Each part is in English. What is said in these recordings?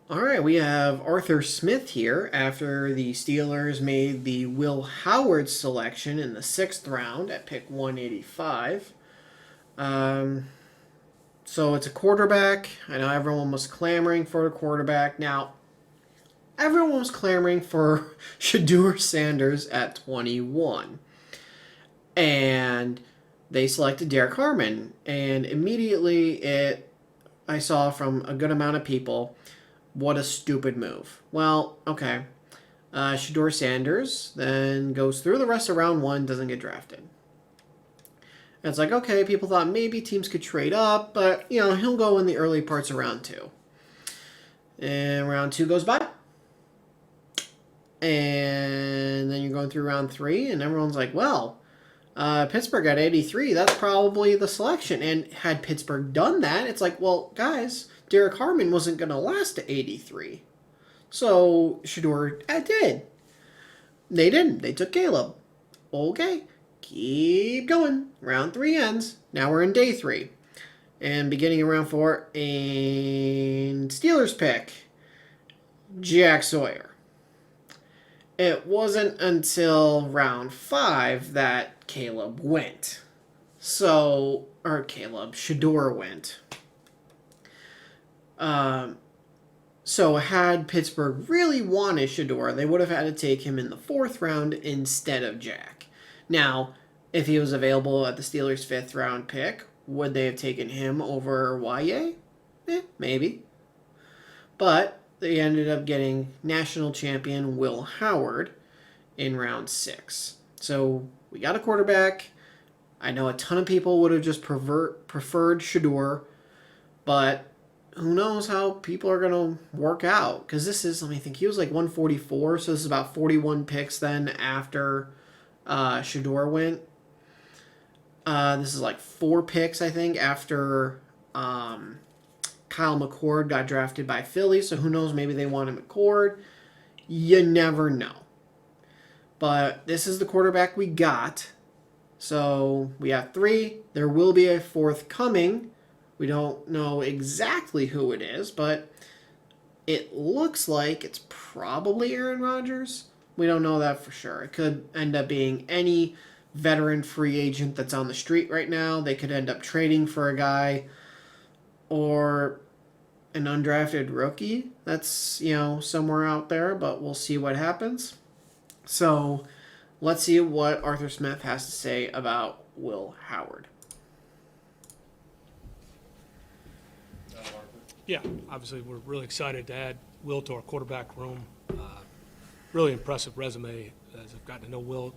All right, we have Arthur Smith here after the Steelers made the Will Howard selection in the sixth round at pick 185. Um, so it's a quarterback. I know everyone was clamoring for a quarterback. Now, everyone was clamoring for Shedeur Sanders at 21. And they selected Derek Harmon. And immediately I saw from a good amount of people, what a stupid move. Well, okay. Shedeur Sanders then goes through the rest of round one, doesn't get drafted. And it's like, okay, people thought maybe teams could trade up, but, he'll go in the early parts of round two. And round two goes by. And then you're going through round three, and everyone's like, well, Pittsburgh at 83, that's probably the selection. And had Pittsburgh done that, it's like, well, guys, Derek Harmon wasn't going to last to 83. So Shedeur did. They didn't. They took Caleb. Okay, keep going. Round three ends. Now we're in day three. And beginning in round four, and Steelers pick, Jack Sawyer. It wasn't until round five that Caleb went. Shedeur went. So had Pittsburgh really wanted Shedeur, they would have had to take him in the fourth round instead of Jack. Now, if he was available at the Steelers' fifth round pick, would they have taken him over Wyatt? Maybe. But they ended up getting national champion Will Howard in round six. So we got a quarterback. I know a ton of people would have just preferred Shedeur, but who knows how people are going to work out. Because this is, let me think, he was like 144, so this is about 41 picks then after Shedeur went. This is like 4 picks, I think, after Kyle McCord got drafted by Philly, so who knows, maybe they wanted McCord. You never know. But this is the quarterback we got. So we have 3. There will be a fourth coming. We don't know exactly who it is, but it looks like it's probably Aaron Rodgers. We don't know that for sure. It could end up being any veteran free agent that's on the street right now. They could end up trading for a guy or an undrafted rookie that's, somewhere out there, but we'll see what happens. So let's see what Arthur Smith has to say about Will Howard. Yeah, obviously we're really excited to add Will to our quarterback room. Really impressive resume as I've gotten to know Will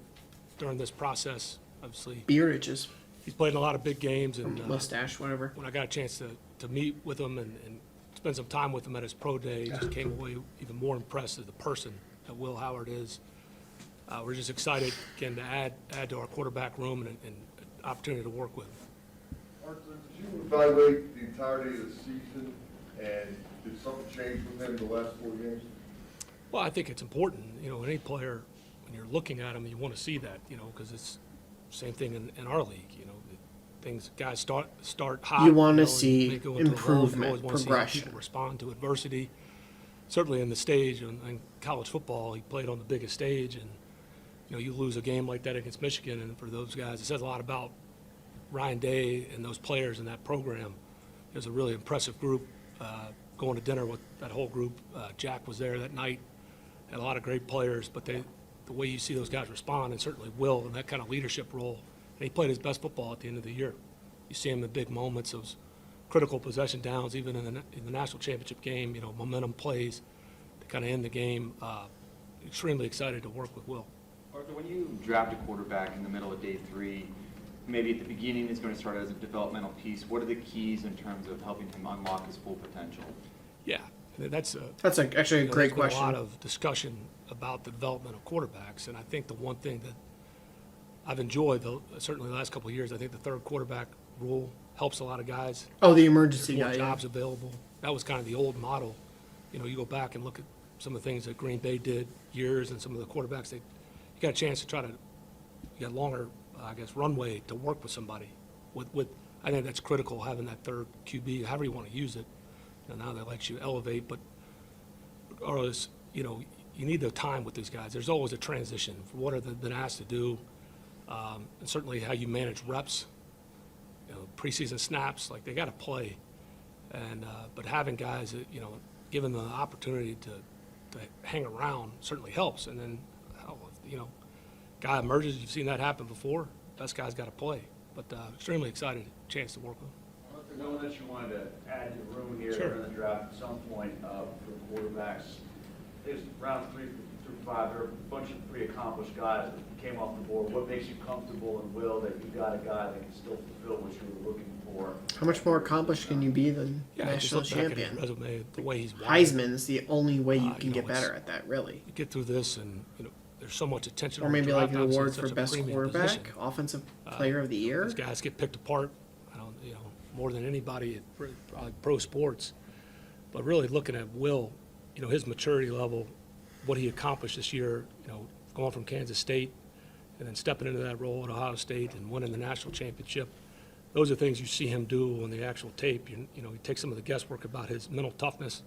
during this process. Obviously, beard itches. He's played in a lot of big games and mustache, whatever. When I got a chance to meet with him and spend some time with him at his pro day, just came away even more impressed as the person that Will Howard is. We're just excited again to add to our quarterback room and an opportunity to work with him. Arthur, did you evaluate the entirety of the season, and did something change with him in the last 4 games? Well, I think it's important, any player, when you're looking at him, you want to see that, because it's the same thing in our league, guys start hot. You want to see improvement, progression. progression. See how people respond to adversity. Certainly in the stage, in college football, he played on the biggest stage, and, you lose a game like that against Michigan, and for those guys, it says a lot about Ryan Day and those players in that program. It was a really impressive group. Going to dinner with that whole group, Jack was there that night. Had a lot of great players, but the way you see those guys respond, and certainly Will in that kind of leadership role, and he played his best football at the end of the year. You see him in big moments, those critical possession downs, even in the national championship game, momentum plays to kind of end the game. Extremely excited to work with Will. Arthur, when you draft a quarterback in the middle of day 3, maybe at the beginning it's going to start as a developmental piece. What are the keys in terms of helping him unlock his full potential? Yeah, that's actually a great there's question. Been a lot of discussion about the development of quarterbacks, and I think the one thing that I've enjoyed, certainly the last couple of years, I think the third quarterback rule helps a lot of guys. Oh, the emergency There's more guy. jobs available. That was kind of the old model. You go back and look at some of the things that Green Bay did years, and some of the quarterbacks you got a chance to try to get longer, runway to work with somebody. With I think that's critical, having that third QB, however you want to use it. Now they let you elevate, but regardless, you know, you need the time with these guys. There's always a transition for what they've been asked to do, and certainly how you manage reps, you know, preseason snaps. Like they got to play, and but having guys that, you know, given the opportunity to hang around certainly helps. And then, hell, if, you know, guy emerges, you've seen that happen before. Best guy's got to play. But extremely excited chance to work with him. Knowing that you wanted to add to the room here Sure. in the draft at some point for quarterbacks, there's round 3 through 5, there are a bunch of pretty accomplished guys that came off the board. What makes you comfortable and will that you got a guy that can still fulfill what you were looking for? How much more accomplished can you be than Yeah, just national look back at champion? his resume, the way he's wired. Heisman's the only way you You can know, get it's- better at that, really. You get through this, and you know, there's so much attention. Or on the maybe like draft, an obviously, award it's for such a best premium quarterback, position. offensive player of the year. These guys get picked apart, you know, more than anybody at probably pro sports. But really looking at Will, you know, his maturity level, what he accomplished this year, you know, going from Kansas State and then stepping into that role at Ohio State and winning the national championship. Those are things you see him do on the actual tape. You know, he takes some of the guesswork about his mental toughness.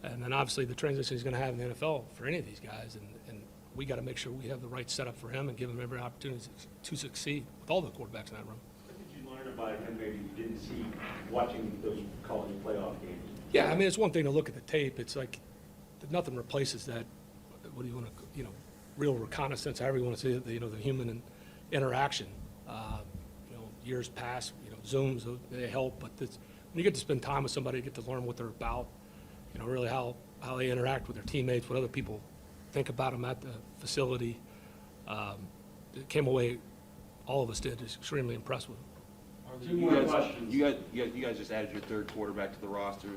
And then obviously the transition he's going to have in the NFL for any of these guys. And we got to make sure we have the right setup for him and give him every opportunity to succeed with all the quarterbacks in that room. What did you learn about him maybe you didn't see watching those college playoff games? Yeah, I mean, it's one thing to look at the tape. It's like nothing replaces that. What do you want to, you know, real reconnaissance, however you want to say it, you know, the human interaction. You know, years pass, you know, Zooms, they help, but when you get to spend time with somebody, you get to learn what they're about, you know, really how they interact with their teammates, what other people think about them at the facility. It came away, all of us did, just extremely impressed with them. Two more questions. You guys just added your third quarterback to the roster.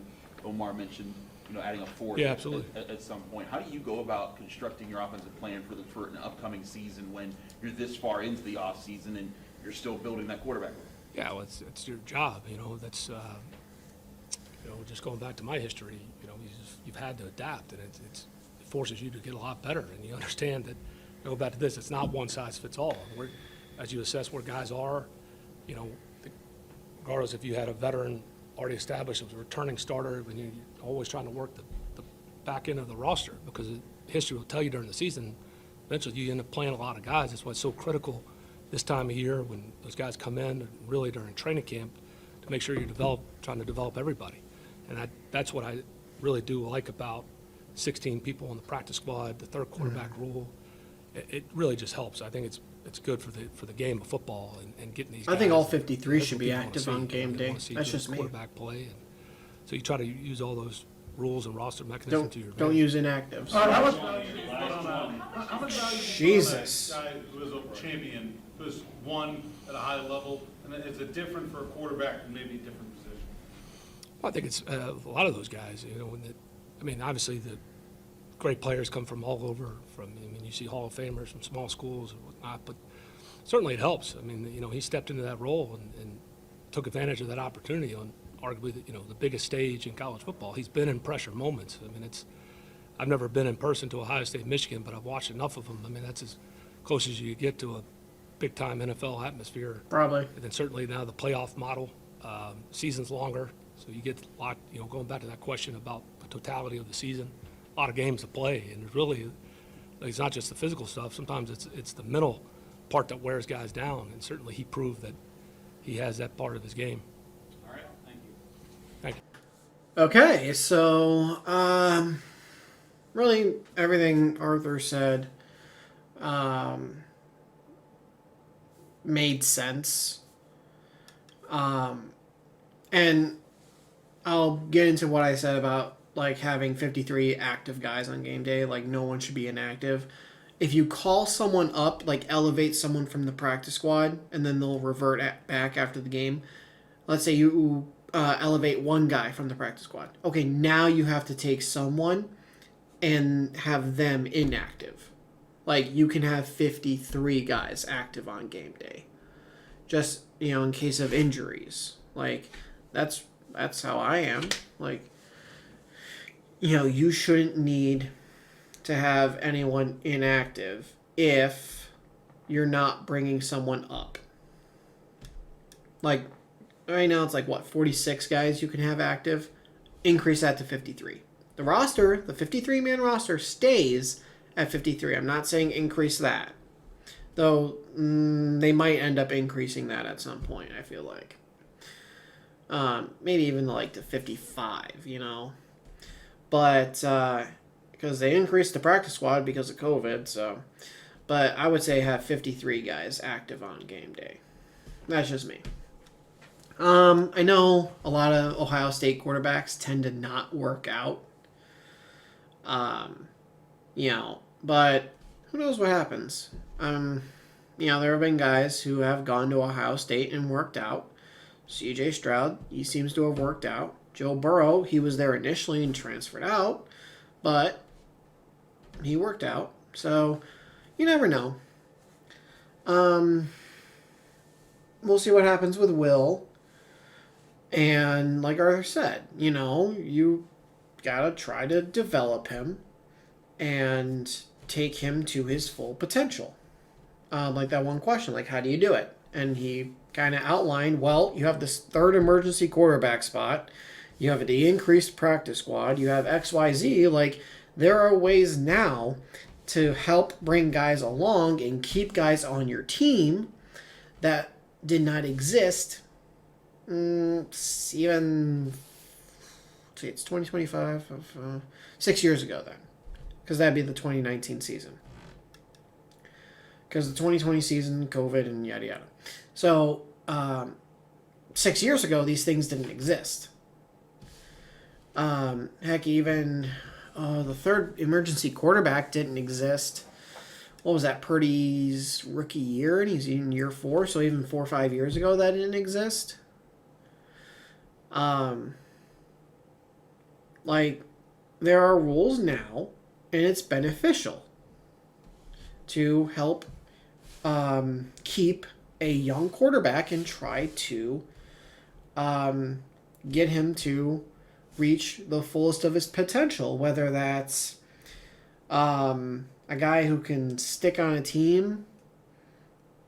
Omar mentioned, you know, adding a fourth. Yeah, absolutely. At some point. How do you go about constructing your offensive plan for an upcoming season when you're this far into the off season and you're still building that quarterback room? Yeah, well, it's your job, you know, that's, you know, just going back to my history, you know, you've had to adapt, and it forces you to get a lot better, and you understand that, go back to this, it's not one size fits all. As you assess where guys are, you know, regardless if you had a veteran already established, it was a returning starter, when you're always trying to work the back end of the roster, because history will tell you during the season, eventually you end up playing a lot of guys. That's why it's so critical this time of year when those guys come in, and really during training camp, to make sure you're trying to develop everybody. And that's what I really do like about 16 people on the practice squad, the third quarterback rule. It really just helps. I think it's good for the game of football and getting these guys. I think all 53 That's should what be people wanna active see. on game They day. wanna see That's good just me. quarterback play. And so you try to use all those rules and roster mechanisms to your Don't advantage. use inactives. How much value do you put on how much value do you Jesus. put on a guy who is a champion, who's won at a high level, and is it different for a quarterback in maybe a different position? Well, I think it's a lot of those guys, you know, I mean, obviously the great players come from all over, I mean, you see Hall of Famers from small schools and whatnot, but certainly it helps. I mean, you know, he stepped into that role and took advantage of that opportunity on arguably, you know, the biggest stage in college football. He's been in pressure moments. I mean, I've never been in person to Ohio State, Michigan, but I've watched enough of them. I mean, that's as close as you get to a big-time NFL atmosphere. Probably. And then certainly now the playoff model, season's longer, so you get a lot, you know, going back to that question about the totality of the season, a lot of games to play, and it's not just the physical stuff, sometimes it's the mental part that wears guys down, and certainly he proved that he has that part of his game. All right, thank you. Thank you. Okay, so really everything Arthur said made sense. And I'll get into what I said about like having 53 active guys on game day, like no one should be inactive. If you call someone up, like elevate someone from the practice squad, and then they'll revert back after the game. Let's say you elevate one guy from the practice squad. Okay, now you have to take someone and have them inactive. Like you can have 53 guys active on game day. Just, you know, in case of injuries. Like that's how I am. Like, you know, you shouldn't need to have anyone inactive if you're not bringing someone up. Like, right now it's like, what, 46 guys you can have active? Increase that to 53. The roster, the 53-man roster, stays at 53. I'm not saying increase that. Though they might end up increasing that at some point, I feel like. Maybe even like to 55, you know. But, because they increased the practice squad because of COVID, so. But I would say have 53 guys active on game day. That's just me. I know a lot of Ohio State quarterbacks tend to not work out. You know, but who knows what happens? You know, there have been guys who have gone to Ohio State and worked out. C.J. Stroud, he seems to have worked out. Joe Burrow, he was there initially and transferred out, but he worked out. So, you never know. We'll see what happens with Will. And like Arthur said, you know, you gotta try to develop him and take him to his full potential. Like that one question, like, how do you do it? And he kind of outlined, well, you have this third emergency quarterback spot. You have the increased practice squad. You have XYZ. Like, there are ways now to help bring guys along and keep guys on your team that did not exist even, see, it's 2025 of 6 years ago then, because that'd be the 2019 season. Because the 2020 season, COVID, and yada yada. So, 6 years ago, these things didn't exist. Heck, even the third emergency quarterback didn't exist. What was that, Purdy's rookie year? And he's in year 4, so even 4 or 5 years ago, that didn't exist. Like, there are rules now, and it's beneficial to help keep a young quarterback and try to get him to reach the fullest of his potential, whether that's a guy who can stick on a team,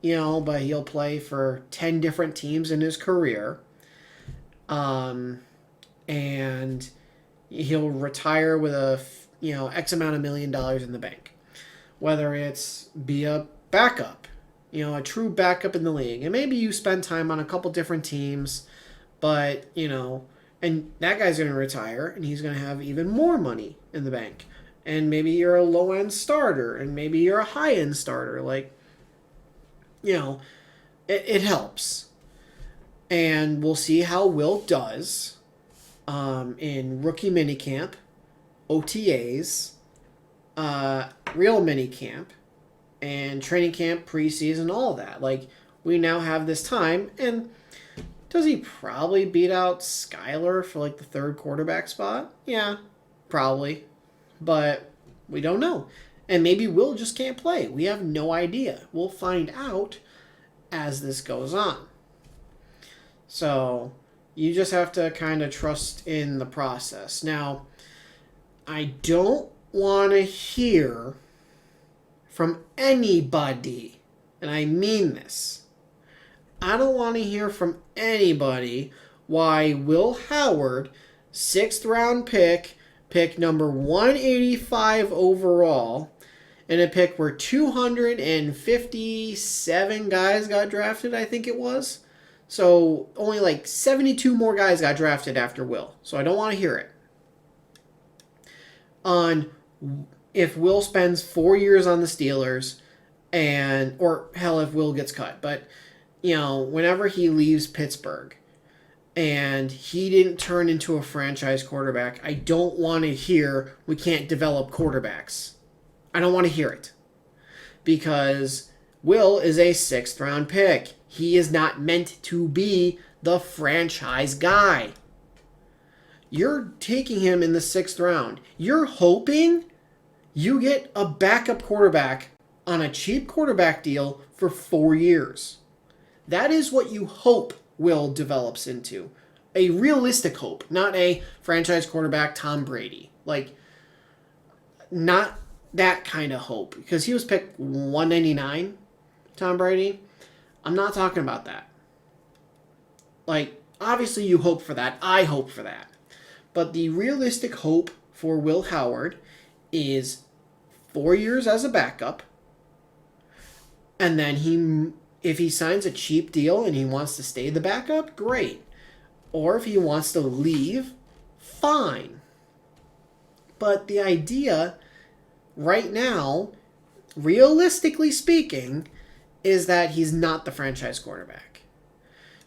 you know, but he'll play for 10 different teams in his career, and he'll retire with X amount of $1 million in the bank, whether it's be a backup, a true backup in the league. And maybe you spend time on a couple different teams, but, and that guy's going to retire and he's going to have even more money in the bank. And maybe you're a low-end starter and maybe you're a high-end starter. Like, it helps. And we'll see how Will does in rookie minicamp, OTAs, real minicamp, and training camp, preseason, all that. Like, we now have this time, and does he probably beat out Skyler for, like, the third quarterback spot? Yeah, probably. But we don't know. And maybe Will just can't play. We have no idea. We'll find out as this goes on. So, you just have to kind of trust in the process. Now, I don't want to hear from anybody, and I mean this, I don't want to hear from anybody why Will Howard, 6th round pick number 185 overall, in a pick where 257 guys got drafted, I think it was. So only like 72 more guys got drafted after Will. So I don't want to hear it. On if Will spends 4 years on the Steelers, or hell, if Will gets cut, but whenever he leaves Pittsburgh and he didn't turn into a franchise quarterback, I don't want to hear we can't develop quarterbacks. I don't want to hear it. Because Will is a 6th round pick. He is not meant to be the franchise guy. You're taking him in the 6th round. You're hoping you get a backup quarterback on a cheap quarterback deal for 4 years. That is what you hope Will develops into. A realistic hope, not a franchise quarterback Tom Brady. Like, not that kind of hope. Because he was picked 199, Tom Brady. I'm not talking about that. Like, obviously you hope for that. I hope for that. But the realistic hope for Will Howard is 4 years as a backup, and then if he signs a cheap deal and he wants to stay the backup, great. Or if he wants to leave, fine. But the idea right now, realistically speaking, is that he's not the franchise quarterback.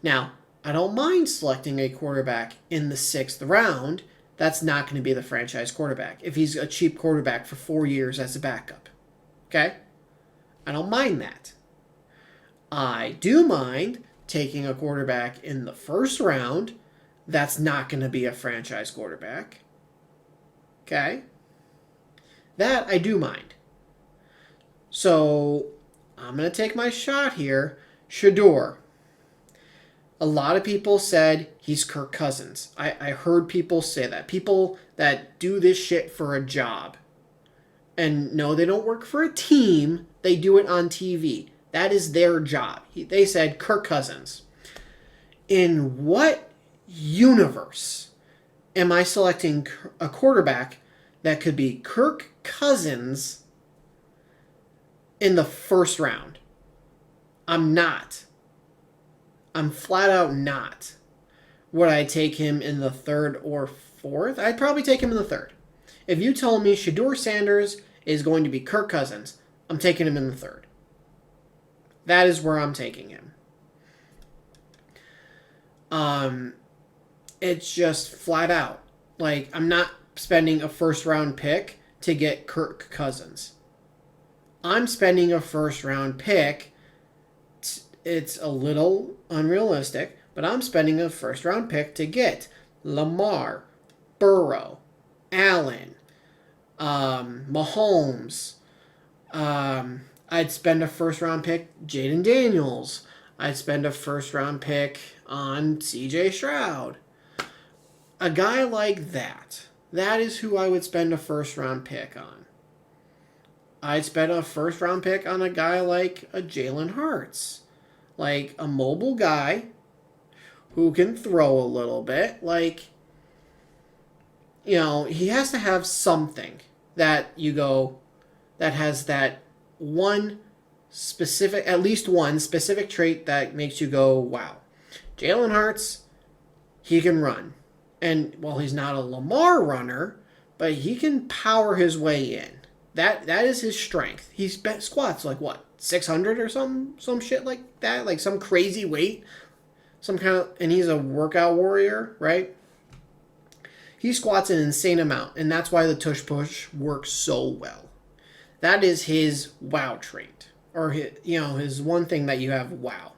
Now, I don't mind selecting a quarterback in the 6th round. That's not going to be the franchise quarterback if he's a cheap quarterback for 4 years as a backup. Okay? I don't mind that. I do mind taking a quarterback in the 1st round that's not going to be a franchise quarterback. Okay? That I do mind. So, I'm going to take my shot here. Shedeur. A lot of people said he's Kirk Cousins. I heard people say that. People that do this shit for a job. And no, they don't work for a team. They do it on TV. That is their job. They said Kirk Cousins. In what universe am I selecting a quarterback that could be Kirk Cousins in the 1st round? I'm not. I'm flat out not. Would I take him in the 3rd or 4th? I'd probably take him in the 3rd. If you told me Shedeur Sanders is going to be Kirk Cousins, I'm taking him in the 3rd. That is where I'm taking him. It's just flat out. Like, I'm not spending a 1st round pick to get Kirk Cousins. I'm spending a 1st round pick. It's a little unrealistic, but I'm spending a 1st round pick to get Lamar, Burrow, Allen, Mahomes. I'd spend a 1st round pick Jaden Daniels. I'd spend a 1st round pick on CJ Stroud. A guy like that. That is who I would spend a 1st round pick on. I'd spend a 1st round pick on a guy like a Jalen Hurts. Like a mobile guy who can throw a little bit. Like, you know, he has to have something that you go, that has that one specific, at least one specific trait that makes you go, wow. Jalen Hurts, he can run. And, well, he's not a Lamar runner, but he can power his way in. That is his strength. He squats like what, 600 or some shit like that, like some crazy weight, some kind of, and he's a workout warrior, right? He squats an insane amount, and that's why the tush push works so well. That is his wow trait, or his one thing that you have wow.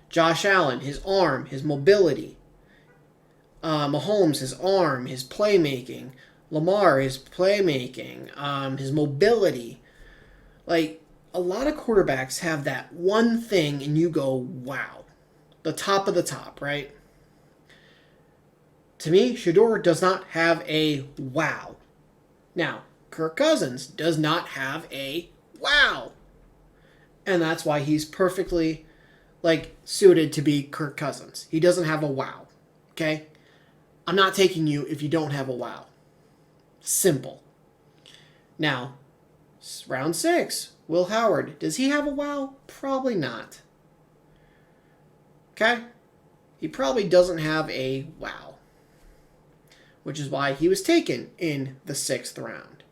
Josh Allen, his arm, his mobility. Mahomes, his arm, his playmaking. Lamar, his playmaking, his mobility. Like, a lot of quarterbacks have that one thing and you go, wow. The top of the top, right? To me, Shedeur does not have a wow. Now, Kirk Cousins does not have a wow. And that's why he's perfectly, suited to be Kirk Cousins. He doesn't have a wow. Okay? I'm not taking you if you don't have a wow. Simple. Now, round 6, Will Howard. Does he have a wow? Probably not. Okay? He probably doesn't have a wow. Which is why he was taken in the 6th round.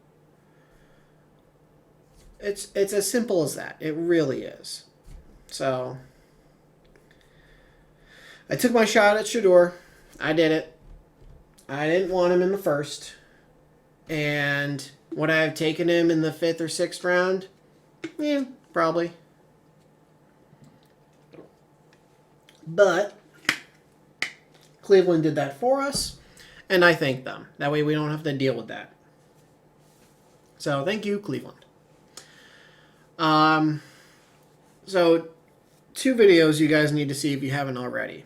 It's as simple as that. It really is. So, I took my shot at Shedeur. I did it. I didn't want him in the 1st. And would I have taken him in the 5th or 6th round? Yeah, probably. But Cleveland did that for us, and I thank them. That way we don't have to deal with that. So thank you, Cleveland. So 2 videos you guys need to see if you haven't already.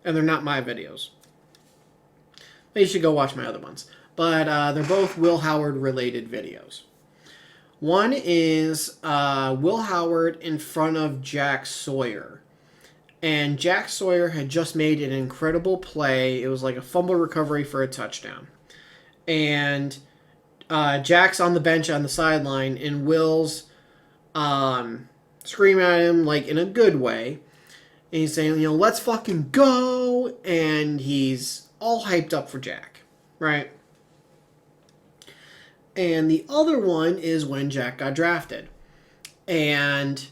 And they're not my videos. But you should go watch my other ones. But they're both Will Howard related videos. One is Will Howard in front of Jack Sawyer. And Jack Sawyer had just made an incredible play. It was like a fumble recovery for a touchdown. and Jack's on the bench on the sideline, and Will's screaming at him like in a good way. And he's saying, let's fucking go. And he's all hyped up for Jack, right? And the other one is when Jack got drafted. And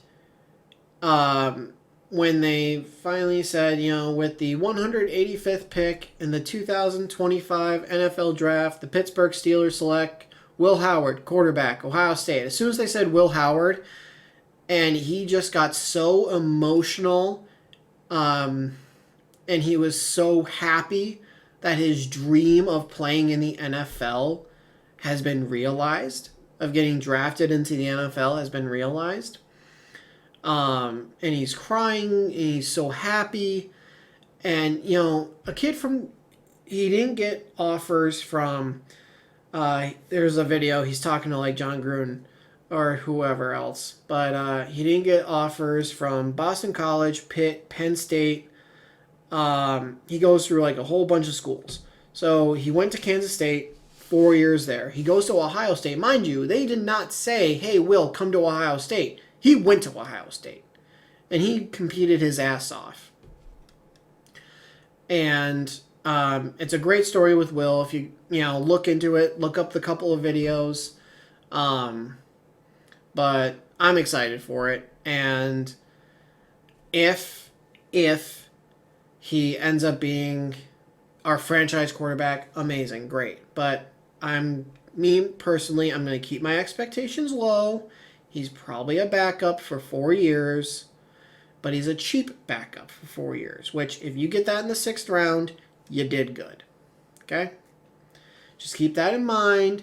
when they finally said, with the 185th pick in the 2025 NFL Draft, the Pittsburgh Steelers select Will Howard, quarterback, Ohio State. As soon as they said Will Howard, and he just got so emotional, and he was so happy that his dream of playing in the NFL has been realized, of getting drafted into the NFL has been realized. And he's crying, and he's so happy. And, a kid he didn't get offers from, there's a video, he's talking to like John Gruden or whoever else, but he didn't get offers from Boston College, Pitt, Penn State. He goes through like a whole bunch of schools. So he went to Kansas State, 4 years there. He goes to Ohio State. Mind you, they did not say, hey, Will, come to Ohio State. He went to Ohio State. And he competed his ass off. And it's a great story with Will. If you look into it, look up the couple of videos. But I'm excited for it. And if he ends up being our franchise quarterback, amazing, great. But me personally, I'm going to keep my expectations low. He's probably a backup for 4 years, but he's a cheap backup for 4 years, which if you get that in the 6th round, you did good. Okay? Just keep that in mind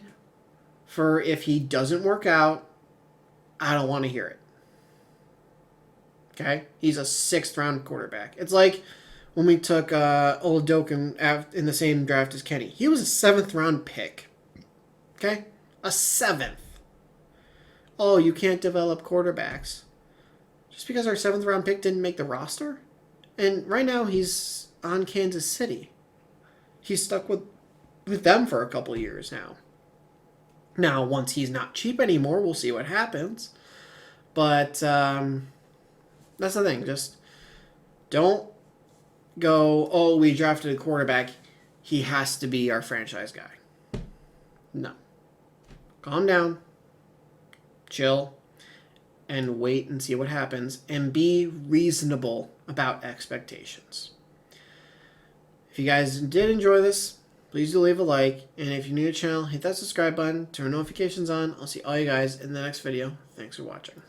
for if he doesn't work out. I don't want to hear it. Okay? He's a 6th round quarterback. It's like when we took Oladokin in the same draft as Kenny. He was a 7th round pick. Okay? A 7th. Oh, you can't develop quarterbacks. Just because our 7th round pick didn't make the roster? And right now he's on Kansas City. He's stuck with them for a couple of years now. Now, once he's not cheap anymore, we'll see what happens. But that's the thing. Just don't go, oh, we drafted a quarterback. He has to be our franchise guy. No. Calm down. Chill. And wait and see what happens. And be reasonable about expectations. If you guys did enjoy this, please do leave a like. And if you're new to the channel, hit that subscribe button. Turn notifications on. I'll see all you guys in the next video. Thanks for watching.